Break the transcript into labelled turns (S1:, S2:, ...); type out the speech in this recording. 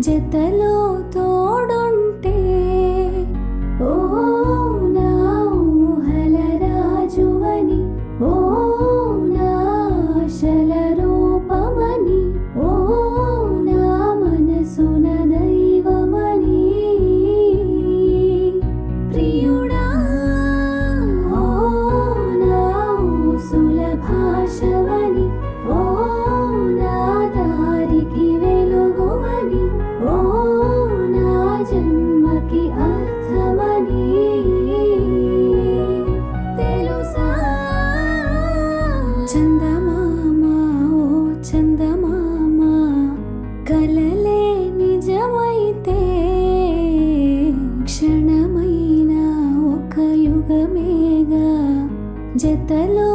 S1: జతలో తోడుంటే ఓ నా ఊహల రాజువని, ఓ నా ఆశల రూపమని, ఓ నా మనసున దైవమని ప్రియుడా, ఓ నా ఊసుల భాషవని, ఓ నా దారికి వెలుగువని, ఓ నా జన్మకి అర్థమని తెలుసా. చందమామ ఓ చందమామ, కలలే నిజమైతే క్షణమైన ఒక యుగమేగా, జతలో